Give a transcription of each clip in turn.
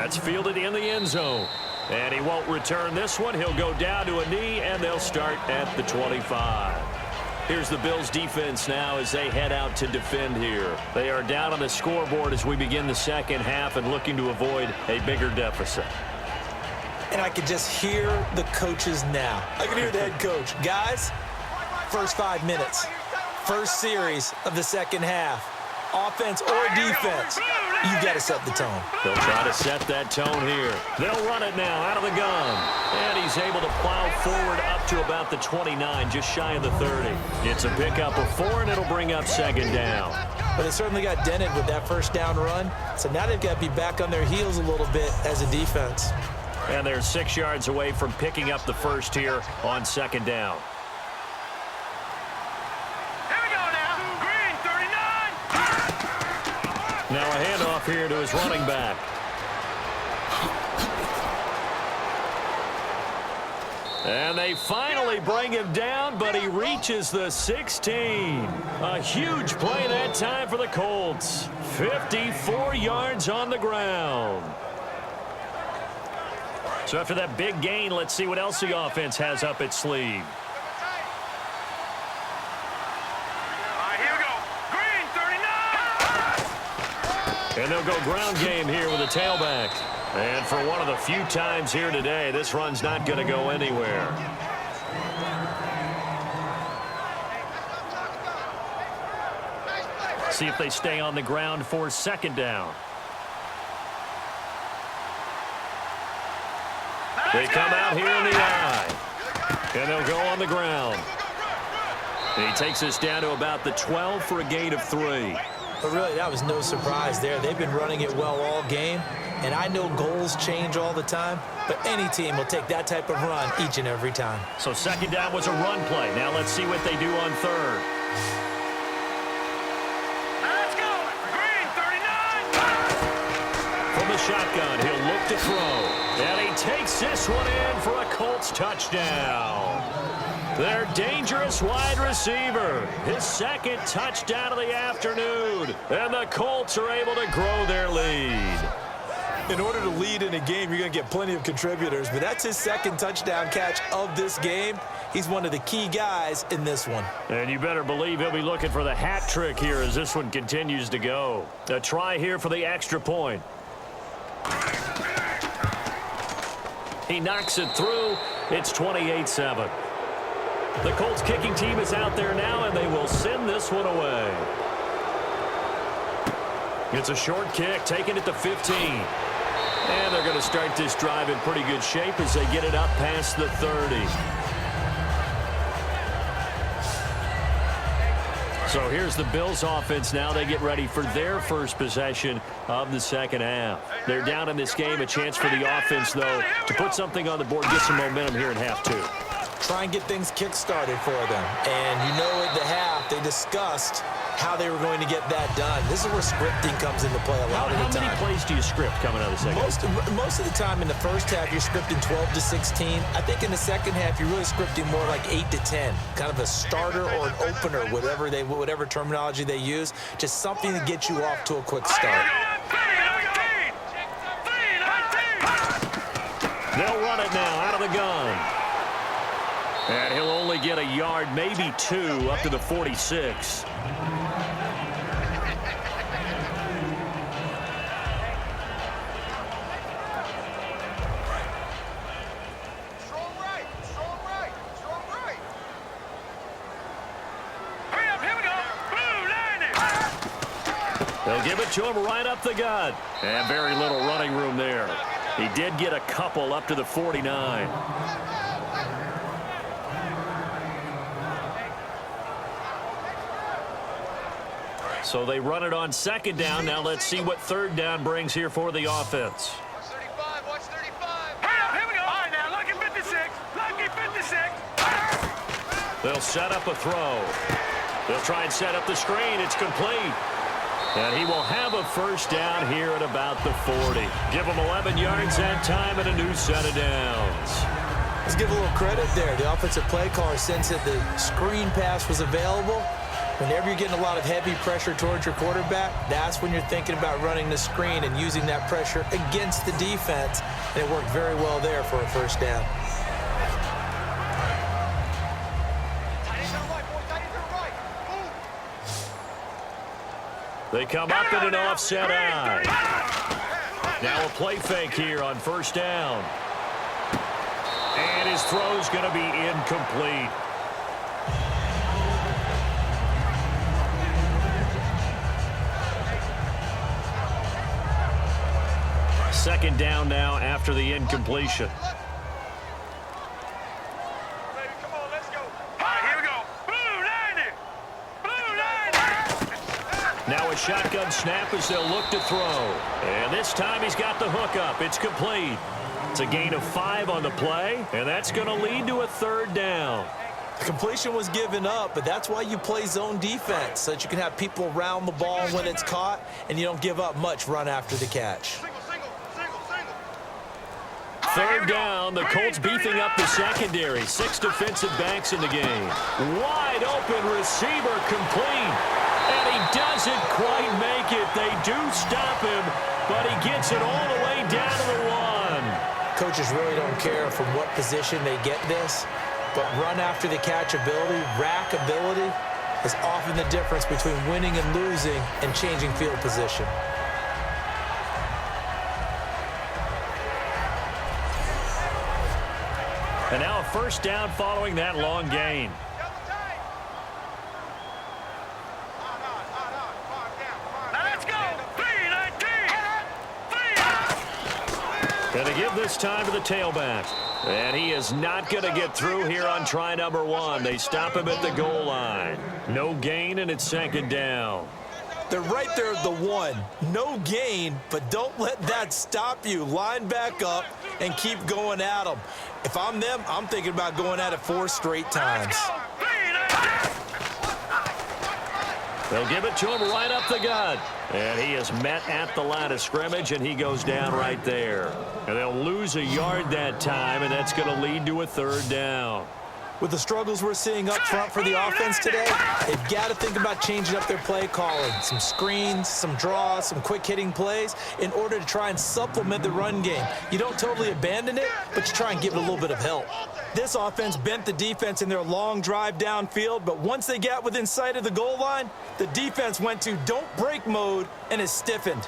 That's fielded in the end zone. And he won't return this one. He'll go down to a knee, and they'll start at the 25. Here's the Bills defense now as they head out to defend here. They are down on the scoreboard as we begin the second half and looking to avoid a bigger deficit. And I could just hear the coaches now. I can hear the head coach. Guys, first 5 minutes, first series of the second half. Offense or defense, you got to set the tone. They'll try to set that tone here. They'll run it now out of the gun. And he's able to plow forward up to about the 29, just shy of the 30. It's a pickup of 4, and it'll bring up second down. But they certainly got dented with that first down run. So now they've got to be back on their heels a little bit as a defense. And they're 6 yards away from picking up the first here on second down. Now a handoff here to his running back. And they finally bring him down, but he reaches the 16. A huge play that time for the Colts. 54 yards on the ground. So after that big gain, let's see what else the offense has up its sleeve. And they'll go ground game here with a tailback. And for one of the few times here today, this run's not going to go anywhere. See if they stay on the ground for second down. They come out here in the eye. And they'll go on the ground. And he takes us down to about the 12 for a gain of 3. But really, that was no surprise there. They've been running it well all game, and I know goals change all the time, but any team will take that type of run each and every time. So second down was a run play. Now let's see what they do on third. Let's go! Green, 39! From the shotgun, he'll look to throw. And he takes this one in for a Colts touchdown. Their dangerous wide receiver, his second touchdown of the afternoon, and the Colts are able to grow their lead. In order to lead in a game, you're going to get plenty of contributors, but that's his second touchdown catch of this game. He's one of the key guys in this one. And you better believe he'll be looking for the hat trick here as this one continues to go. A try here for the extra point. He knocks it through. It's 28-7. The Colts kicking team is out there now, and they will send this one away. It's a short kick, taking it to 15. And they're going to start this drive in pretty good shape as they get it up past the 30. So here's the Bills offense now. They get ready for their first possession of the second half. They're down in this game. A chance for the offense, though, to put something on the board, get some momentum here in half 2. Try and get things kick-started for them. And you know at the half, they discussed how they were going to get that done. This is where scripting comes into play a lot of the time. How many plays do you script coming out of the second half? Most of the time in the first half, you're scripting 12 to 16. I think in the second half, you're really scripting more like 8 to 10. Kind of a starter or an opener, whatever terminology they use. Just something to get you off to a quick start. They'll run it now out of the gun. And he'll only get a yard, maybe 2, up to the 46. They'll give it to him right up the gut. And very little running room there. He did get a couple up to the 49. So they run it on second down. Now let's see what third down brings here for the offense. Watch 35, watch 35. Here we go. All right, now, lucky 56. Lucky 56. They'll set up a throw. They'll try and set up the screen. It's complete. And he will have a first down here at about the 40. Give him 11 yards that time and a new set of downs. Let's give a little credit there. The offensive play caller sensed that the screen pass was available. Whenever you're getting a lot of heavy pressure towards your quarterback, that's when you're thinking about running the screen and using that pressure against the defense. And it worked very well there for a first down. They come up in an offset eye. Now a play fake here on first down. And his throw's going to be incomplete. Second down now after the incompletion. Now a shotgun snap as they'll look to throw. And this time he's got the hook up. It's complete. It's a gain of 5 on the play, and that's going to lead to a third down. The completion was given up, but that's why you play zone defense, so that you can have people around the ball when it's caught, and you don't give up much run after the catch. Third down, the Colts beefing up the secondary. 6 defensive backs in the game. Wide open receiver complete. And he doesn't quite make it. They do stop him, but he gets it all the way down to the 1. Coaches really don't care from what position they get this, but run after the catch ability, rack ability, is often the difference between winning and losing and changing field position. And now a first down following that long gain. Going to give this time to the tailback. And he is not going to get through here on try number 1. They stop him at the goal line. No gain, and it's second down. They're right there at the 1. No gain, but don't let that stop you. Line back up and keep going at them. If I'm them, I'm thinking about going at it 4 straight times. They'll give it to him right up the gut. And he is met at the line of scrimmage, and he goes down right there. And they'll lose a yard that time, and that's going to lead to a third down. With the struggles we're seeing up front for the offense today, they've got to think about changing up their play calling. Some screens, some draws, some quick-hitting plays in order to try and supplement the run game. You don't totally abandon it, but you try and give it a little bit of help. This offense bent the defense in their long drive downfield, but once they got within sight of the goal line, the defense went to don't break mode and is stiffened.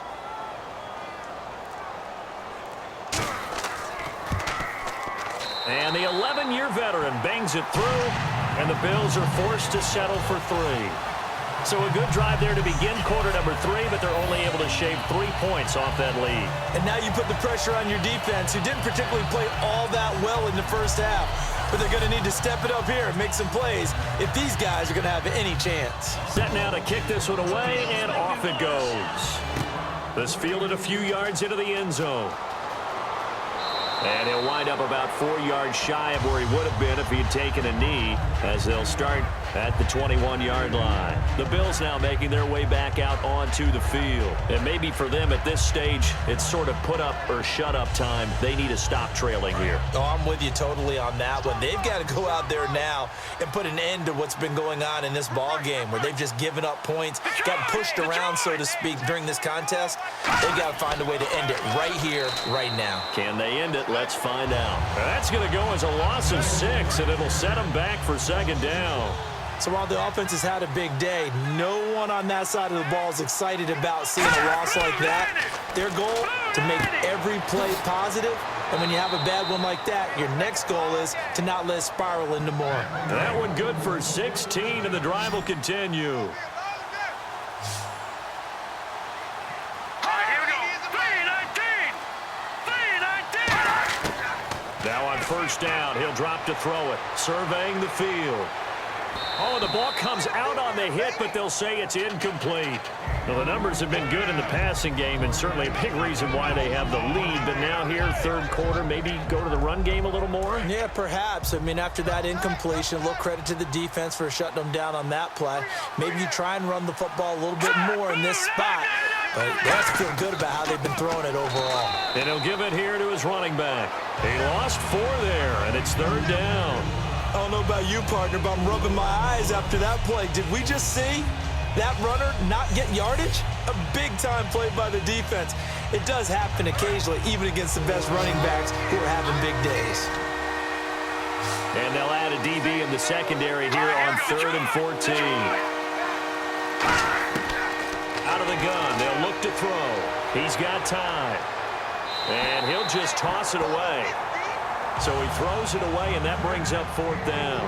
And the 11-year veteran bangs it through, and the Bills are forced to settle for 3. So a good drive there to begin quarter number 3, but they're only able to shave 3 points off that lead. And now you put the pressure on your defense, who didn't particularly play all that well in the first half. But they're going to need to step it up here and make some plays if these guys are going to have any chance. Set now to kick this one away, and off it goes. This fielded a few yards into the end zone. And he'll wind up about 4 yards shy of where he would have been if he had taken a knee, as they'll start at the 21-yard line. The Bills now making their way back out onto the field. And maybe for them at this stage, it's sort of put up or shut up time. They need to stop trailing here. Oh, I'm with you totally on that one. They've got to go out there now and put an end to what's been going on in this ball game, where they've just given up points, got pushed around, so to speak, during this contest. They've got to find a way to end it right here, right now. Can they end it? Let's find out. That's going to go as a loss of 6, and it'll set them back for second down. So while the offense has had a big day, no one on that side of the ball is excited about seeing a loss like that. Their goal, to make every play positive, and when you have a bad one like that, your next goal is to not let it spiral into more. That one good for 16, and the drive will continue. Now on first down, he'll drop to throw it, surveying the field. Oh, the ball comes out on the hit, but they'll say it's incomplete. Well, the numbers have been good in the passing game, and certainly a big reason why they have the lead. But now here, third quarter, maybe go to the run game a little more? Yeah, perhaps. I mean, after that incompletion, a little credit to the defense for shutting them down on that play. Maybe you try and run the football a little bit more in this spot. But they have to feel good about how they've been throwing it overall. And he'll give it here to his running back. He lost 4 there, and it's third down. I don't know about you, partner, but I'm rubbing my eyes after that play. Did we just see that runner not get yardage? A big-time play by the defense. It does happen occasionally, even against the best running backs who are having big days. And they'll add a DB in the secondary here on 3rd and 14. Out of the gun, they'll look to throw. He's got time. And he'll just toss it away. So he throws it away, and that brings up 4th down.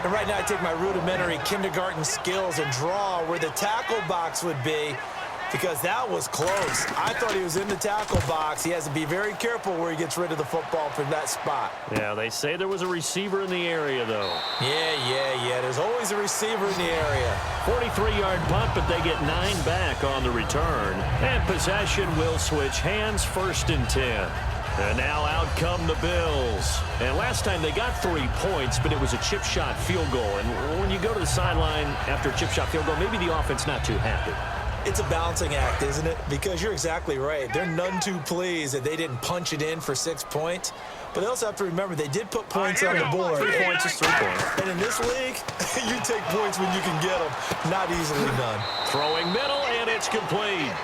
And right now I take my rudimentary kindergarten skills and draw where the tackle box would be, because that was close. I thought he was in the tackle box. He has to be very careful where he gets rid of the football from that spot. Yeah, they say there was a receiver in the area, though. Yeah. There's always a receiver in the area. 43-yard punt, but they get 9 back on the return. And possession will switch hands, 1st and 10. And now out come the Bills. And last time they got 3 points, but it was a chip shot field goal. And when you go to the sideline after a chip shot field goal, maybe the offense not too happy. It's a balancing act, isn't it? Because you're exactly right. They're none too pleased that they didn't punch it in for 6 points. But they also have to remember they did put points on the board. 3 points is 3 points. And in this league, you take points when you can get them. Not easily done. Throwing middle, and it's complete.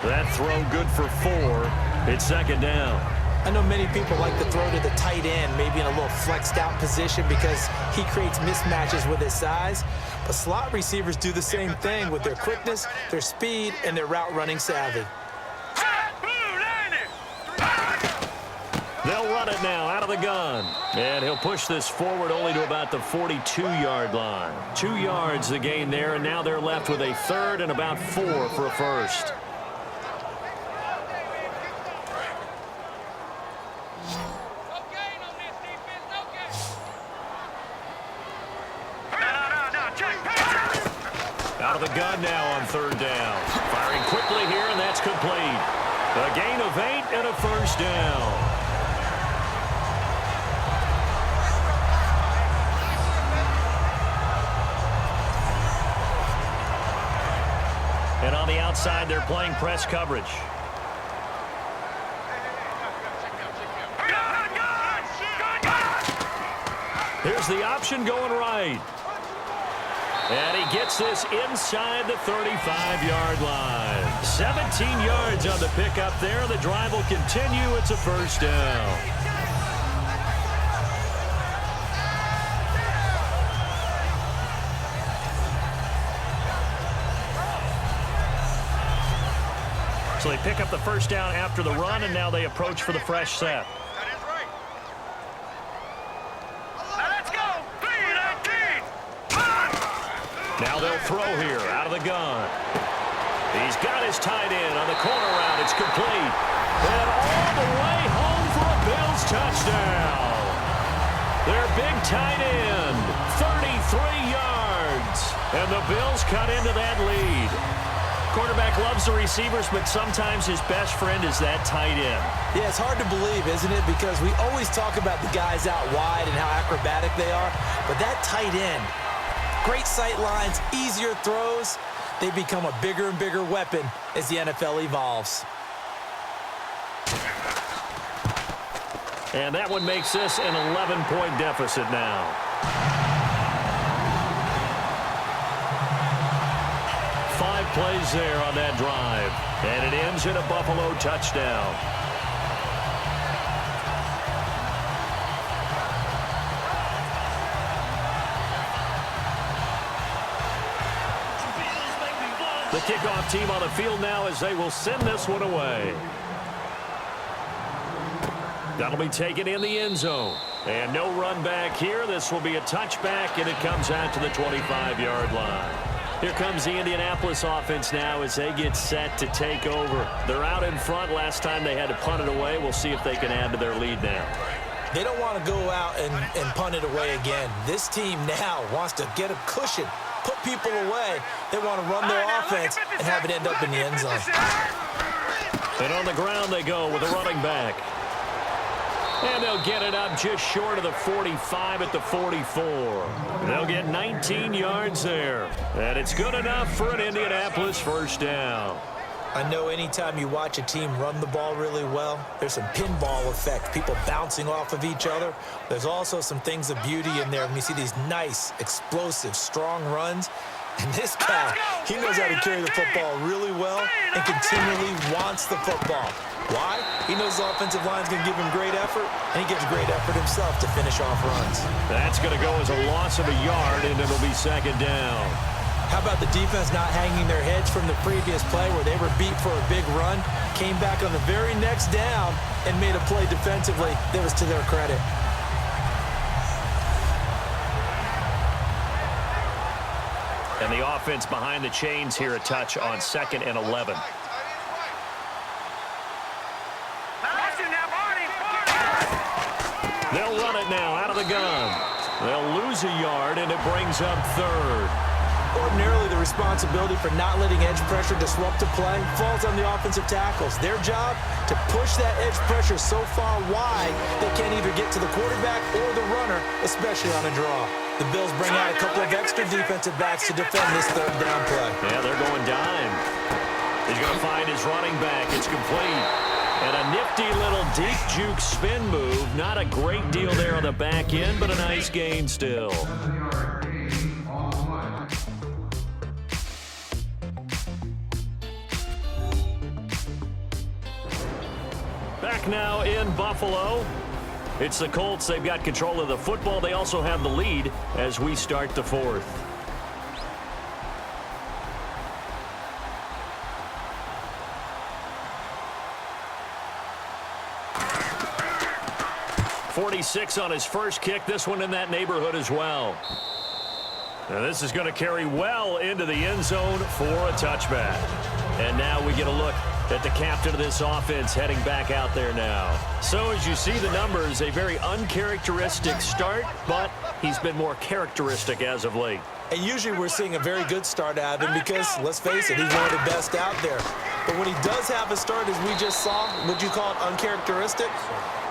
That throw good for 4. It's 2nd down. I know many people like to throw to the tight end, maybe in a little flexed out position because he creates mismatches with his size. But slot receivers do the same thing with their quickness, their speed, and their route running savvy. They'll run it now out of the gun. And he'll push this forward only to about the 42-yard line. 2 yards the gain there, and now they're left with a 3rd and about 4 for a 1st. Out of the gun now on 3rd down. Firing quickly here, and that's complete. A gain of 8 and a 1st down. And on the outside, they're playing press coverage. Here's the option going right. And he gets this inside the 35-yard line. 17 yards on the pickup there. The drive will continue. It's a 1st down. So they pick up the 1st down after the run, and now they approach for the fresh set. Now they'll throw here out of the gun. He's got his tight end on the corner route. It's complete. And all the way home for a Bills touchdown. Their big tight end, 33 yards. And the Bills cut into that lead. Quarterback loves the receivers, but sometimes his best friend is that tight end. Yeah, it's hard to believe, isn't it? Because we always talk about the guys out wide and how acrobatic they are. But that tight end, great sight lines, easier throws. They become a bigger and bigger weapon as the NFL evolves. And that one makes this an 11-point deficit now. Five plays there on that drive. And it ends in a Buffalo touchdown. The kickoff team on the field now as they will send this one away. That'll be taken in the end zone. And no run back here. This will be a touchback, and it comes out to the 25-yard line. Here comes the Indianapolis offense now as they get set to take over. They're out in front. Last time they had to punt it away. We'll see if they can add to their lead now. They don't want to go out and punt it away again. This team now wants to get a cushion, put people away. They want to run their offense and have it end up in the end zone. And on the ground they go with a running back. And they'll get it up just short of the 45 at the 44. They'll get 19 yards there. And it's good enough for an Indianapolis first down. I know anytime you watch a team run the ball really well, there's some pinball effect, people bouncing off of each other. There's also some things of beauty in there when you see these nice, explosive, strong runs. And this guy, he knows how to carry the football really well and continually wants the football. Why? He knows the offensive line's going to give him great effort, and he gives great effort himself to finish off runs. That's going to go as a loss of a yard, and it'll be second down. How about the defense not hanging their heads from the previous play where they were beat for a big run, came back on the very next down, and made a play defensively that was to their credit. And the offense behind the chains here, a touch on 2nd and 11. They'll run it now out of the gun. They'll lose a yard, and it brings up 3rd. Ordinarily, the responsibility for not letting edge pressure disrupt a play falls on the offensive tackles. Their job to push that edge pressure so far wide they can't either get to the quarterback or the runner, especially on a draw. The Bills bring out a couple of extra defensive backs to defend this 3rd down play. Yeah, they're going dime. He's going to find his running back. It's complete. And a nifty little deep juke spin move. Not a great deal there on the back end, but a nice gain still. Back now in Buffalo. It's the Colts. They've got control of the football. They also have the lead as we start the 4th. .46 on his first kick. This one in that neighborhood as well. Now this is going to carry well into the end zone for a touchback. And now we get a look at the captain of this offense heading back out there now. So as you see the numbers, a very uncharacteristic start, but he's been more characteristic as of late. And usually we're seeing a very good start out of him because, let's face it, he's one of the best out there. But when he does have a start, as we just saw, would you call it uncharacteristic?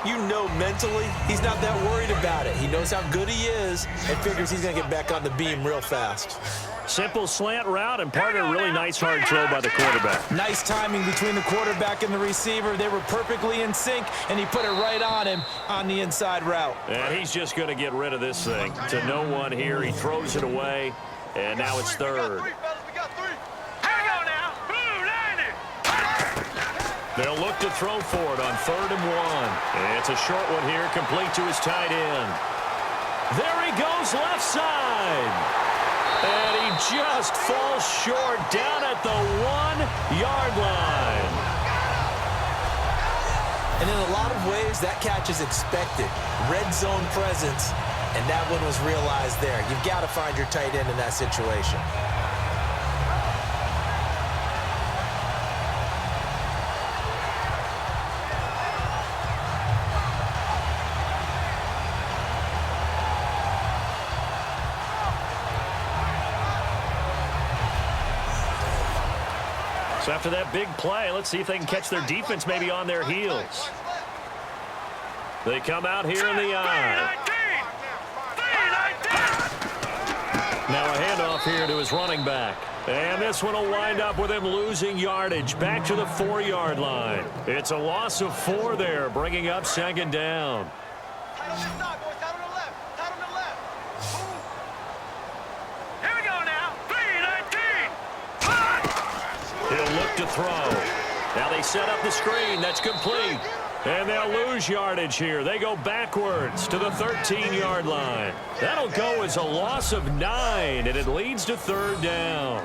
You know mentally he's not that worried about it. He knows how good he is and figures he's going to get back on the beam real fast. Simple slant route and part of a really nice hard throw by the quarterback. Nice timing between the quarterback and the receiver. They were perfectly in sync, and he put it right on him on the inside route. And he's just going to get rid of this thing to no one here. He throws it away, and now it's 3rd. They'll look to throw for it on 3rd and 1. It's a short one here, complete to his tight end. There he goes, left side. And he just falls short down at the 1-yard line. And in a lot of ways, that catch is expected. Red zone presence, and that one was realized there. You've got to find your tight end in that situation. So after that big play, let's see if they can catch their defense maybe on their heels. They come out here in the eye. Now a handoff here to his running back. And this one will wind up with him losing yardage back to the 4-yard line. It's a loss of 4 there, bringing up 2nd down. He'll look to throw. Now they set up the screen. That's complete. And they'll lose yardage here. They go backwards to the 13-yard line. That'll go as a loss of 9, and it leads to 3rd down.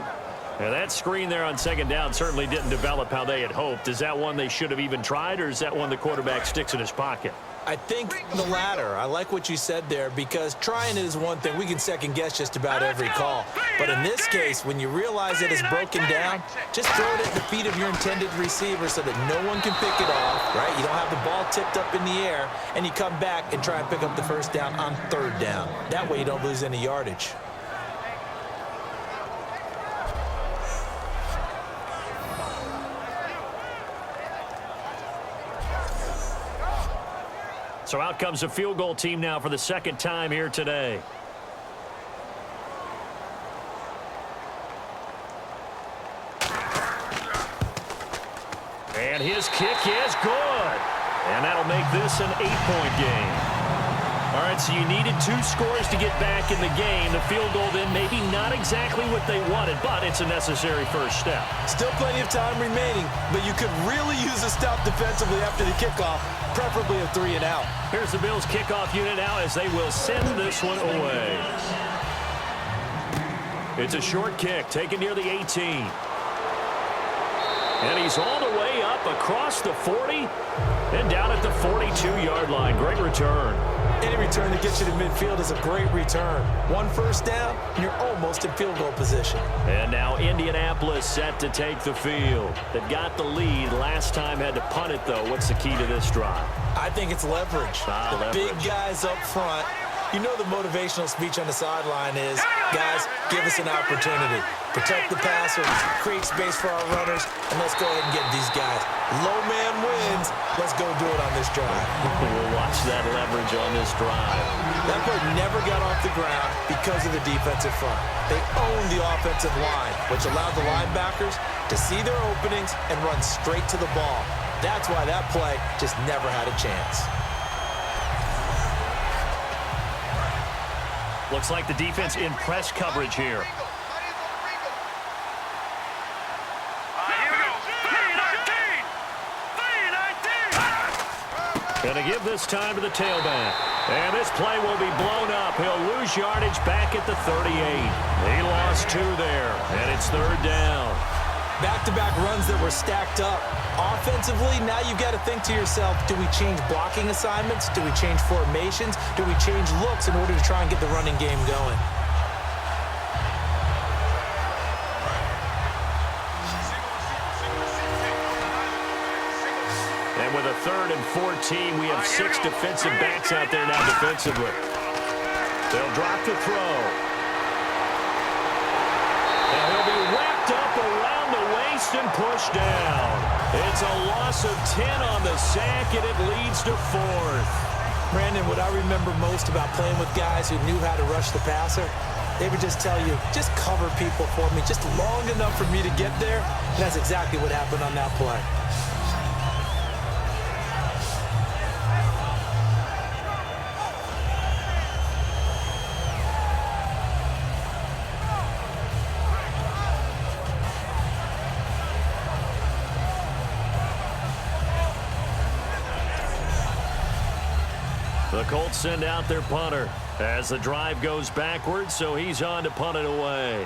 Now that screen there on 2nd down certainly didn't develop how they had hoped. Is that one they should have even tried, or is that one the quarterback sticks in his pocket? I think the latter. I like what you said there because trying it is one thing. We can second guess just about every call. But in this case, when you realize it is broken down, just throw it at the feet of your intended receiver so that no one can pick it off, right? You don't have the ball tipped up in the air, and you come back and try and pick up the 1st down on 3rd down. That way you don't lose any yardage. So out comes a field goal team now for the 2nd time here today. And his kick is good. And that'll make this an 8-point game. All right, so you needed 2 scores to get back in the game. The field goal then maybe not exactly what they wanted, but it's a necessary first step. Still plenty of time remaining, but you could really use a stop defensively after the kickoff, preferably a 3-and-out. Here's the Bills kickoff unit now as they will send this one away. It's a short kick taken near the 18. And he's all the way up across the 40 and down at the 42-yard line. Great return. Any return that gets you to midfield is a great return. 1 first down, and you're almost in field goal position. And now Indianapolis set to take the field. They've got the lead. Last time had to punt it, though. What's the key to this drive? I think it's leverage. Leverage. Big guys up front. You know the motivational speech on the sideline is, guys, give us an opportunity. Protect the passer, create space for our runners, and let's go ahead and get these guys. Low man wins. Let's go do it on this drive. We'll watch that leverage on this drive. That play never got off the ground because of the defensive front. They owned the offensive line, which allowed the linebackers to see their openings and run straight to the ball. That's why that play just never had a chance. Looks like the defense in press coverage here. Going to give this time to the tailback. And this play will be blown up. He'll lose yardage back at the 38. He lost 2 there, and it's 3rd down. Back-to-back runs that were stacked up. Offensively, now you've got to think to yourself, do we change blocking assignments? Do we change formations? Do we change looks in order to try and get the running game going? And with a 3rd and 14, we have 6 defensive backs out there now defensively. They'll drop to throw. And he'll be wrapped up around the waist and pushed down. It's a loss of 10 on the sack, and it leads to 4th. Brandon, what I remember most about playing with guys who knew how to rush the passer, they would just tell you, just cover people for me, just long enough for me to get there. And that's exactly what happened on that play. The Colts send out their punter as the drive goes backwards, so he's on to punt it away.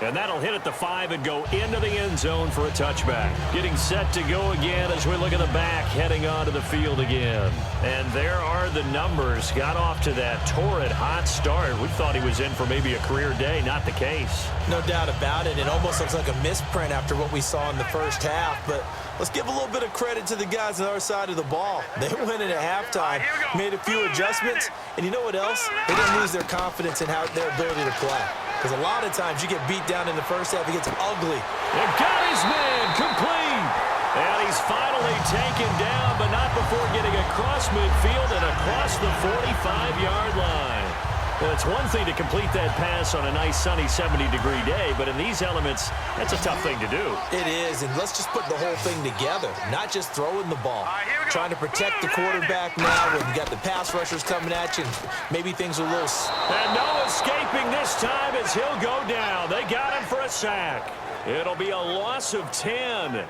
And that'll hit at the 5 and go into the end zone for a touchback. Getting set to go again as we look at the back, heading onto the field again. And there are the numbers. Got off to that torrid hot start. We thought he was in for maybe a career day. Not the case. No doubt about it. It almost looks like a misprint after what we saw in the first half. But let's give a little bit of credit to the guys on our side of the ball. They went in at halftime, made a few adjustments, and you know what else? They didn't lose their confidence in their ability to play. Because a lot of times you get beat down in the first half, it gets ugly. And got his man complete. And he's finally taken down, but not before getting across midfield and across the 45-yard line. Well, it's one thing to complete that pass on a nice sunny 70-degree day, but in these elements, that's a tough thing to do. It is, and let's just put the whole thing together, not just throwing the ball. Trying to protect the quarterback now when you got the pass rushers coming at you, and maybe things are a little... And no escaping this time as he'll go down. They got him for a sack. It'll be a loss of 10,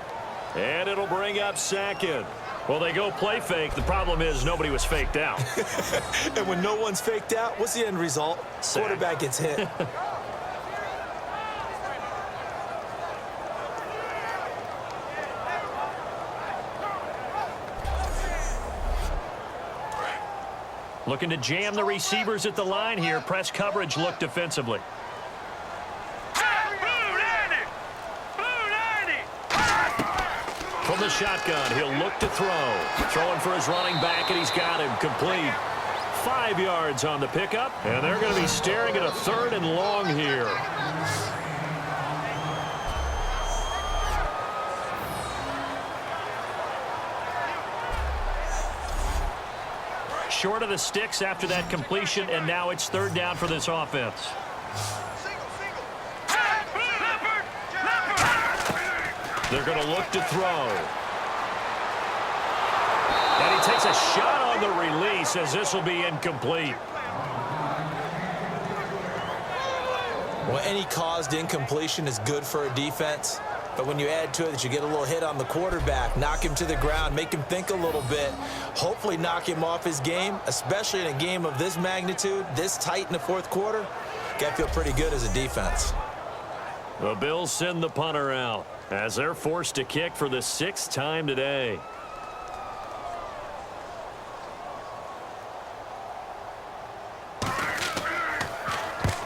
and it'll bring up 2nd. Well, they go play fake. The problem is nobody was faked out. And when no one's faked out, what's the end result? Sack. Quarterback gets hit. Looking to jam the receivers at the line here. Press coverage look defensively. From the shotgun, he'll look to throw. Throwing for his running back, and he's got him complete. 5 yards on the pickup, and they're going to be staring at a 3rd and long here. short of the sticks after that completion, and now it's third down for this offense. They're going to look to throw. And he takes a shot on the release as this will be incomplete. Well, any caused incompletion is good for a defense. But when you add to it that you get a little hit on the quarterback, knock him to the ground, make him think a little bit, hopefully knock him off his game, especially in a game of this magnitude, this tight in the fourth quarter, got to feel pretty good as a defense. The Bills send the punter out as they're forced to kick for the 6th time today.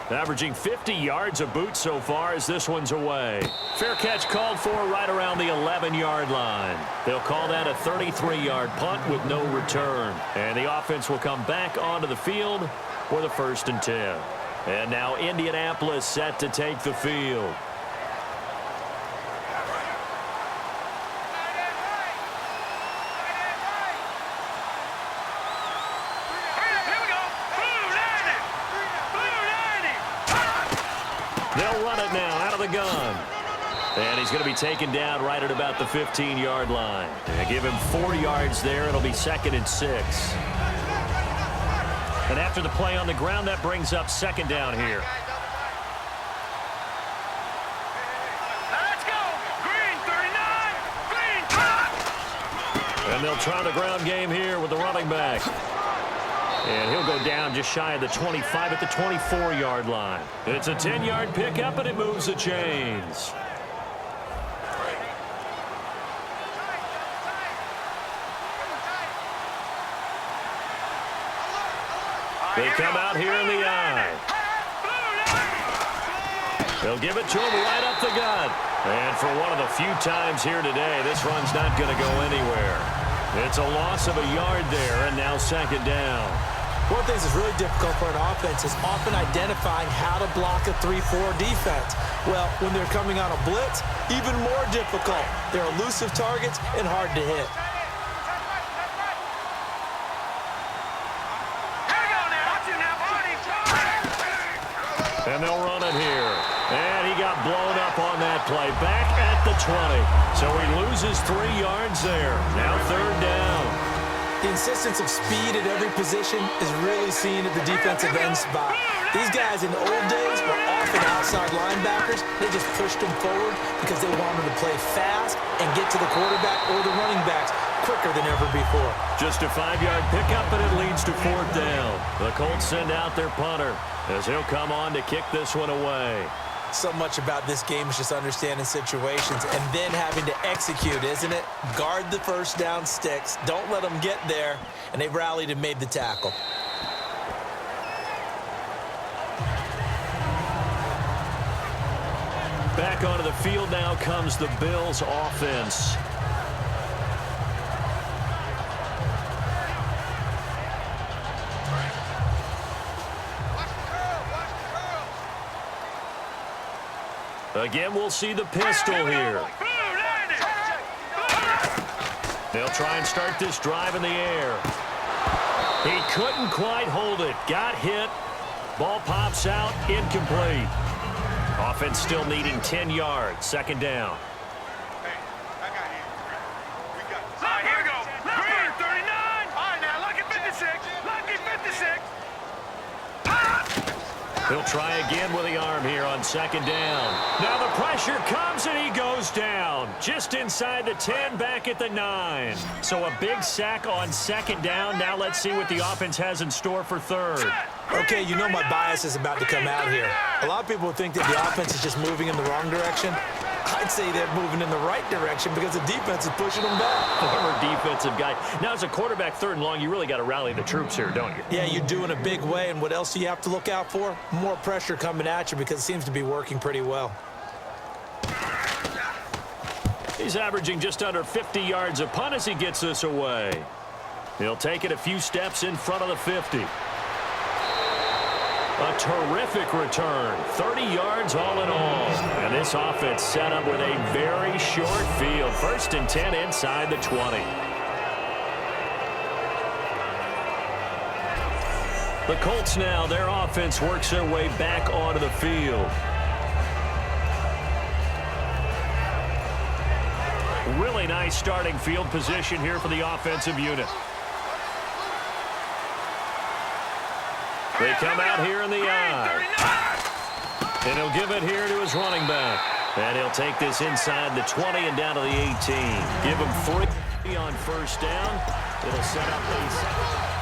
Averaging 50 yards a boot so far as this one's away. Fair catch called for right around the 11-yard line. They'll call that a 33-yard punt with no return. And the offense will come back onto the field for the 1st and 10. And now Indianapolis set to take the field. They'll run it now out of the gun. And he's going to be taken down right at about the 15-yard line. And give him 4 yards there. It'll be 2nd and 6. And after the play on the ground, that brings up 2nd down here. Let's go. Green 39. Green. And they'll try the ground game here with the running back. And he'll go down just shy of the 25 at the 24-yard line. It's a 10-yard pickup, and it moves the chains. They come out here in the eye. They'll give it to him right up the gut. And for one of the few times here today, this run's not going to go anywhere. It's a loss of a yard there, and now 2nd down. One of the things that's really difficult for an offense is often identifying how to block a 3-4 defense. Well, when they're coming on a blitz, even more difficult. They're elusive targets and hard to hit. And they'll run it here. And he got blown up on that play. Back at the 20. So he loses 3 yards there. Now 3rd down. The insistence of speed at every position is really seen at the defensive end spot. These guys in the old days were often outside linebackers. They just pushed them forward because they wanted to play fast and get to the quarterback or the running backs quicker than ever before. Just a 5-yard pickup, and it leads to 4th down. The Colts send out their punter as he'll come on to kick this one away. So much about this game is just understanding situations and then having to execute, isn't it? Guard the 1st down sticks. Don't let them get there. And they rallied and made the tackle. Back onto the field now comes the Bills offense. Again, we'll see the pistol here. They'll try and start this drive in the air. He couldn't quite hold it. Got hit. Ball pops out. Incomplete. Offense still needing 10 yards. 2nd down. Here we go. Green 39. All right, now lucky 56. Lucky 56. He'll try again with the arm here on 2nd down. Now the pressure comes and he goes down. Just inside the 10, back at the 9. So a big sack on 2nd down. Now let's see what the offense has in store for 3rd. Okay, you know my bias is about to come out here. A lot of people think that the offense is just moving in the wrong direction. I'd say they're moving in the right direction because the defense is pushing them back. Former defensive guy. Now, as a quarterback 3rd and long, you really got to rally the troops here, don't you? Yeah, you do in a big way. And what else do you have to look out for? More pressure coming at you because it seems to be working pretty well. He's averaging just under 50 yards a punt as he gets this away. He'll take it a few steps in front of the 50. A terrific return. 30 yards all in all. And this offense set up with a very short field. 1st and 10 inside the 20. The Colts now, their offense works their way back onto the field. Really nice starting field position here for the offensive unit. They come out here in the eye. And he'll give it here to his running back. And he'll take this inside the 20 and down to the 18. Give him 3 on first down. It'll set up a...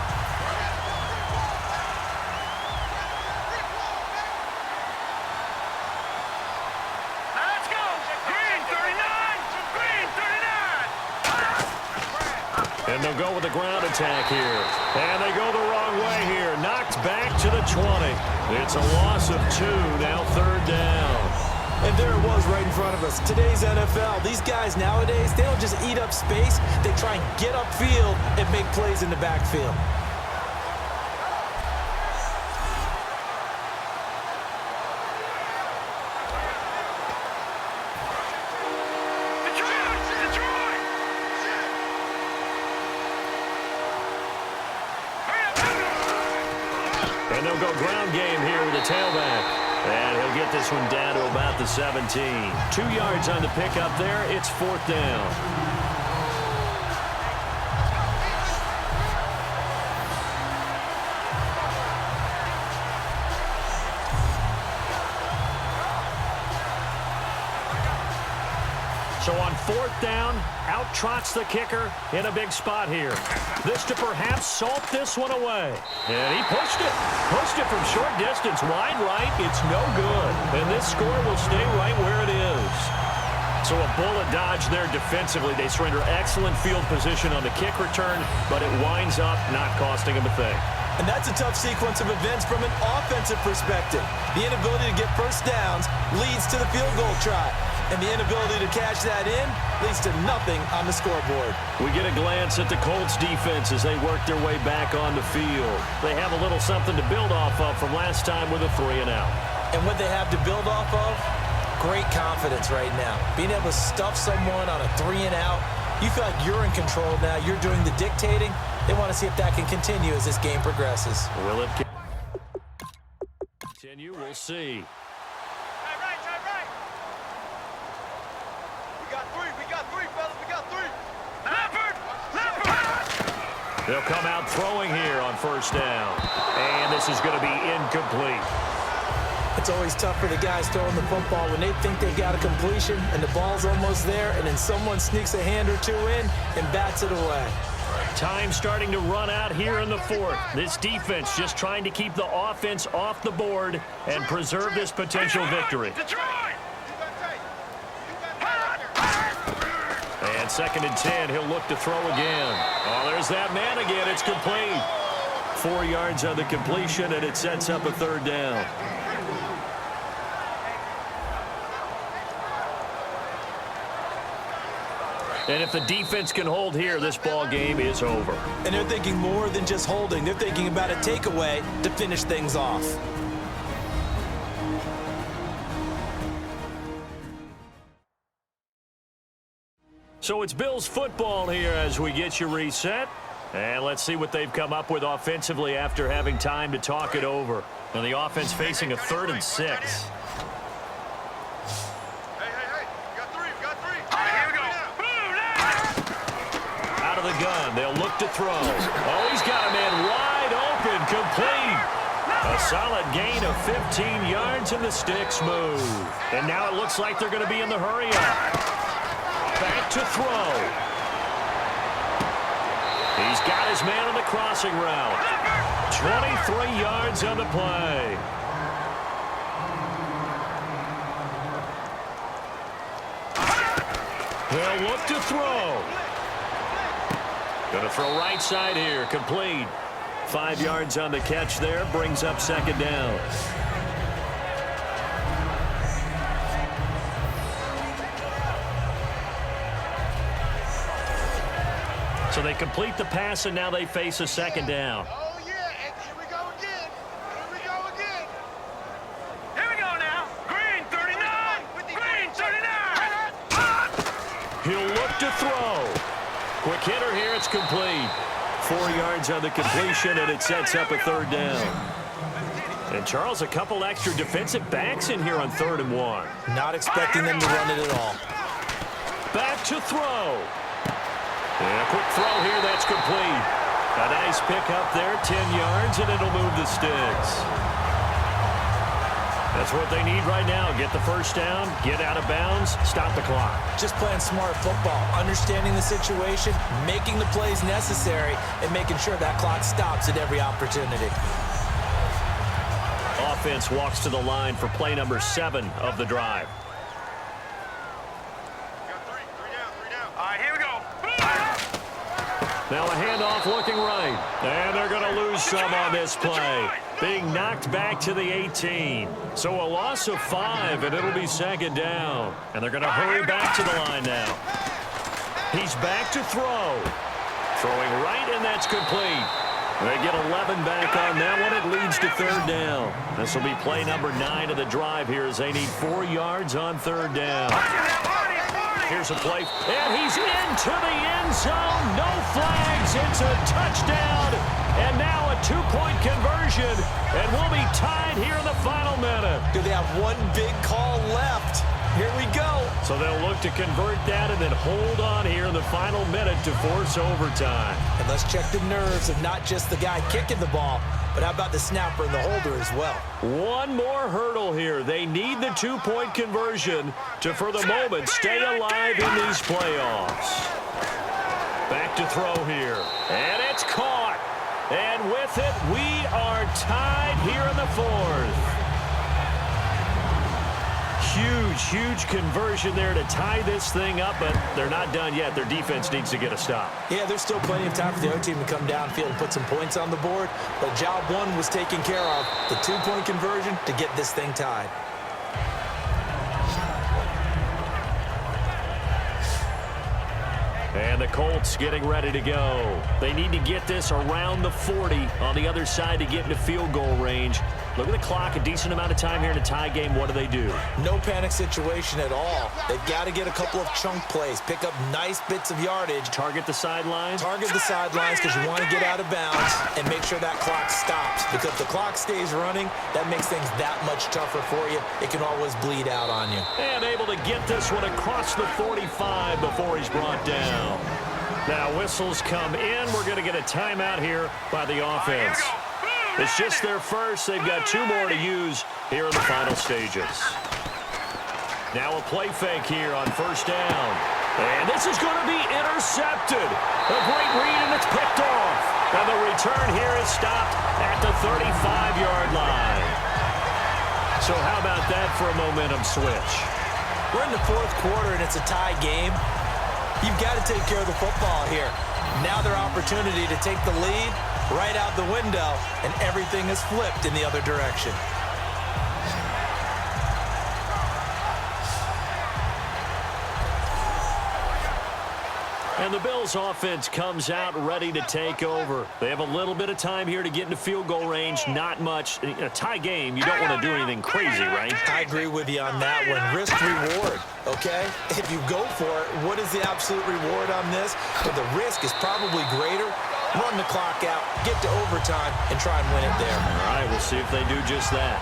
And they'll go with the ground attack here. And they go the wrong way here. Knocked back to the 20. It's a loss of 2, now third down. And there it was right in front of us. Today's NFL, these guys nowadays, they don't just eat up space. They try and get upfield and make plays in the backfield. And they'll go ground game here with the tailback. And he'll get this one down to about the 17. 2 yards on the pickup there. It's fourth down. So on fourth down, out trots the kicker in a big spot here. This to perhaps salt this one away. And he pushed it. Pushed it from short distance. Wide right. It's no good. And this score will stay right where it is. So a bullet dodge there defensively. They surrender excellent field position on the kick return, but it winds up not costing them a thing. And that's a tough sequence of events from an offensive perspective. The inability to get first downs leads to the field goal try. And the inability to cash that in leads to nothing on the scoreboard. We get a glance at the Colts defense as they work their way back on the field. They have a little something to build off of from last time with a 3 and out. And what they have to build off of, great confidence right now. Being able to stuff someone on a 3 and out, you feel like you're in control now. You're doing the dictating. They want to see if that can continue as this game progresses. Will it continue? We'll see. They'll come out throwing here on first down. And this is going to be incomplete. It's always tough for the guys throwing the football when they think they've got a completion and the ball's almost there, and then someone sneaks a hand or two in and bats it away. Time starting to run out here in the fourth. This defense just trying to keep the offense off the board and preserve this potential victory. And 2nd and 10, he'll look to throw again. Oh, there's that man again. It's complete. 4 yards on the completion, and it sets up a third down. And if the defense can hold here, this ball game is over. And they're thinking more than just holding. They're thinking about a takeaway to finish things off. So it's Bills football here as we get you reset. And let's see what they've come up with offensively after having time to talk it over. And the offense facing a 3rd and 6. Out of the gun, they'll look to throw. Oh, he's got a man wide open, complete. A solid gain of 15 yards and the sticks move. And now it looks like they're going to be in the hurry up. Back to throw. He's got his man on the crossing route. 23 yards on the play. They'll look to throw. Going to throw right side here. Complete. 5 yards on the catch there. Brings up 2nd down. So they complete the pass, and now they face a 2nd down. Oh, yeah, and here we go again. Here we go again. Here we go now. Green, 39. Green, 39. He'll look to throw. Quick hitter here. It's complete. 4 yards on the completion, and it sets up a third down. And, Charles, a couple extra defensive backs in here on 3rd and 1. Not expecting them to run it at all. Back to throw. And a quick throw here. That's complete. A nice pick up there, 10 yards, and it'll move the sticks. That's what they need right now. Get the first down, get out of bounds, stop the clock. Just playing smart football, understanding the situation, making the plays necessary, and making sure that clock stops at every opportunity. Offense walks to the line for play number 7 of the drive. All right, here we go. Now a handoff looking right. And they're going to lose some on this play. Being knocked back to the 18. So a loss of 5, and it'll be 2nd down. And they're going to hurry back to the line now. He's back to throw. Throwing right, and that's complete. They get 11 back on that one. It leads to 3rd down. This will be play number 9 of the drive here as they need 4 yards on 3rd down. Here's a play, and he's into the end zone. No flags. It's a touchdown. And now a 2-point conversion, and we'll be tied here in the final minute. Do they have one big call left? Here we go. So they'll look to convert that and then hold on here in the final minute to force overtime. And let's check the nerves of not just the guy kicking the ball, but how about the snapper and the holder as well? One more hurdle here. They need the 2-point conversion to, for the moment, stay alive in these playoffs. Back to throw here. And it's caught. And with it, we are tied here in the 4th. Huge conversion there to tie this thing up, but they're not done yet. Their defense needs to get a stop. Yeah, there's still plenty of time for the other team to come downfield and put some points on the board, but job 1 was taken care of. The 2-point conversion to get this thing tied. And the Colts getting ready to go. They need to get this around the 40 on the other side to get into field goal range. Look at the clock, a decent amount of time here in a tie game. What do? No panic situation at all. They've got to get a couple of chunk plays, pick up nice bits of yardage. Target the sidelines? Target the sidelines because you want to get out of bounds and make sure that clock stops. Because if the clock stays running, that makes things that much tougher for you. It can always bleed out on you. And able to get this one across the 45 before he's brought down. Now whistles come in. We're going to get a timeout here by the offense. It's just their first. They've got 2 more to use here in the final stages. Now a play fake here on 1st down. And this is going to be intercepted. A great read, and it's picked off. And the return here is stopped at the 35-yard line. So how about that for a momentum switch? We're in the 4th quarter, and it's a tie game. You've got to take care of the football here. Now their opportunity to take the lead right out the window, and everything is flipped in the other direction. And the Bills offense comes out ready to take over. They have a little bit of time here to get into field goal range. Not much. In a tie game, you don't want to do anything crazy, right? I agree with you on that one. Risk reward, okay? If you go for it, what is the absolute reward on this? But the risk is probably greater. Run the clock out, get to overtime, and try and win it there. All right, we'll see if they do just that.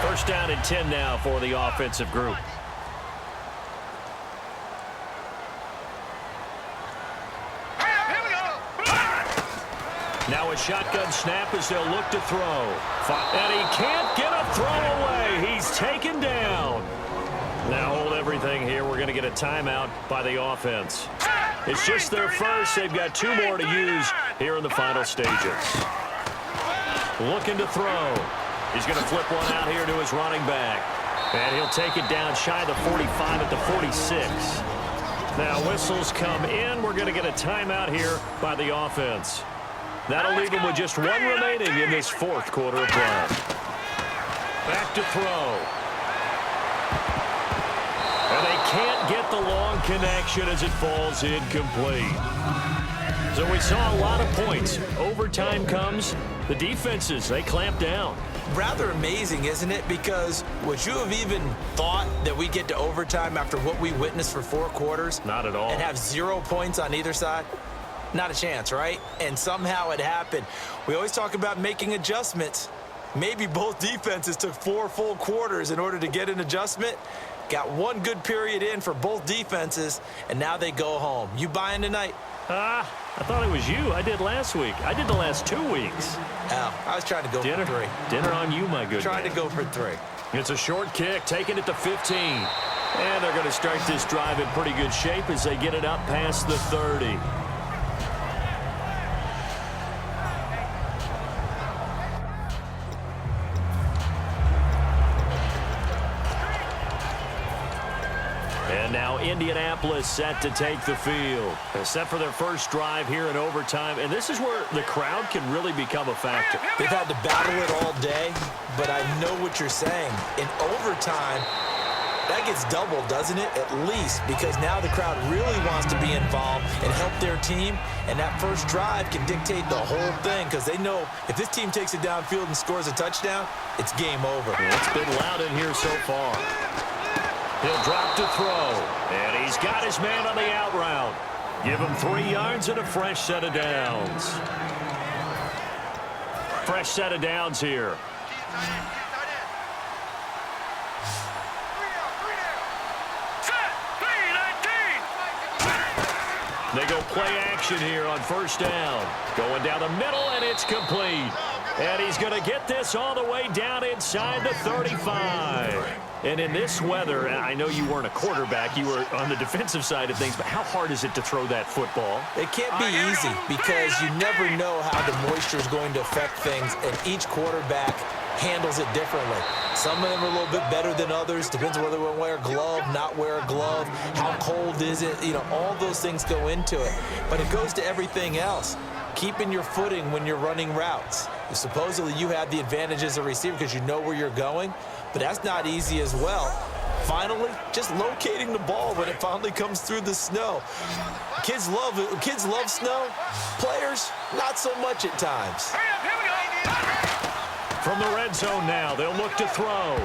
First down and 10 now for the offensive group. Now a shotgun snap as they'll look to throw. And he can't get a throw away. He's taken down. Now hold everything here. We're going to get a timeout by the offense. It's just their first. They've got 2 more to use here in the final stages. Looking to throw. He's going to flip one out here to his running back. And he'll take it down shy of the 45 at the 46. Now whistles come in. We're going to get a timeout here by the offense. That'll leave him with just 1 remaining in this 4th quarter of play. Back to throw. And they can't get the long connection as it falls incomplete. So we saw a lot of points. Overtime comes. The defenses, they clamp down. Rather amazing, isn't it? Because would you have even thought that we get to overtime after what we witnessed for 4 quarters? Not at all. And have 0 points on either side? Not a chance, right? And somehow it happened. We always talk about making adjustments. Maybe both defenses took 4 full quarters in order to get an adjustment. Got 1 good period in for both defenses, and now they go home. You buying tonight? I thought it was you. I did last week. I did the last 2 weeks. Oh, I was trying to go for 3. Dinner on you, my good Trying man. to go for 3. It's a short kick, taking it to 15. And they're going to start this drive in pretty good shape as they get it up past the 30. And now Indianapolis set to take the field. Set for their first drive here in overtime. And this is where the crowd can really become a factor. They've had to battle it all day, but I know what you're saying. In overtime, that gets doubled, doesn't it? At least, because now the crowd really wants to be involved and help their team. And that first drive can dictate the whole thing because they know if this team takes it downfield and scores a touchdown, it's game over. It's been loud in here so far. He'll drop to throw, and he's got his man on the out route. Give him 3 yards and a fresh set of downs. Fresh set of downs here. They go play action here on first down. Going down the middle, and it's complete. And he's going to get this all the way down inside the 35. And in this weather, I know you weren't a quarterback. You were on the defensive side of things, but how hard is it to throw that football? It can't be easy because you never know how the moisture is going to affect things, and each quarterback handles it differently. Some of them are a little bit better than others. Depends on whether they wear a glove, not wear a glove. How cold is it? You know, all those things go into it. But it goes to everything else. Keeping your footing when you're running routes. Supposedly you have the advantage as a receiver because you know where you're going, but that's not easy as well. Finally, just locating the ball when it finally comes through the snow. Kids love it. Kids love snow. Players, not so much at times. From the red zone now, they'll look to throw.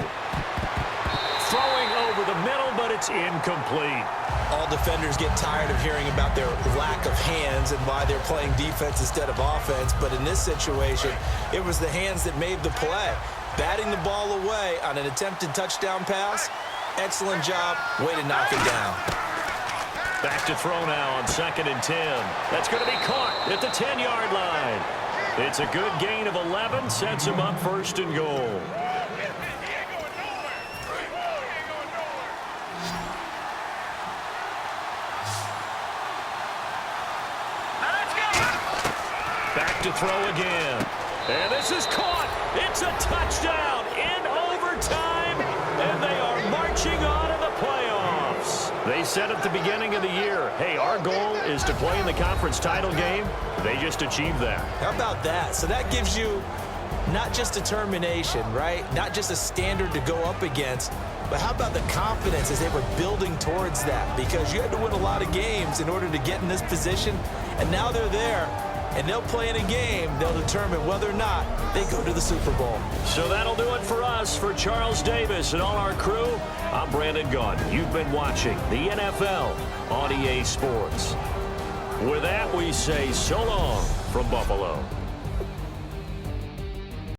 Throwing over the middle, but it's incomplete. All defenders get tired of hearing about their lack of hands and why they're playing defense instead of offense. But in this situation, it was the hands that made the play. Batting the ball away on an attempted touchdown pass. Excellent job. Way to knock it down. Back to throw now on 2nd and 10. That's going to be caught at the 10-yard line. It's a good gain of 11. Sets him up 1st and goal. Back to throw again. And this is caught. It's a touchdown in overtime. And they are marching on in the playoffs. They said at the beginning of the year, hey, our goal is to play in the conference title game. They just achieved that. How about that? So that gives you not just determination, right? Not just a standard to go up against, but how about the confidence as they were building towards that? Because you had to win a lot of games in order to get in this position, and now they're there. And they'll play in a game. They'll determine whether or not they go to the Super Bowl. So that'll do it for us. For Charles Davis and all our crew, I'm Brandon Gaudin. You've been watching the NFL on EA Sports. With that, we say so long from Buffalo.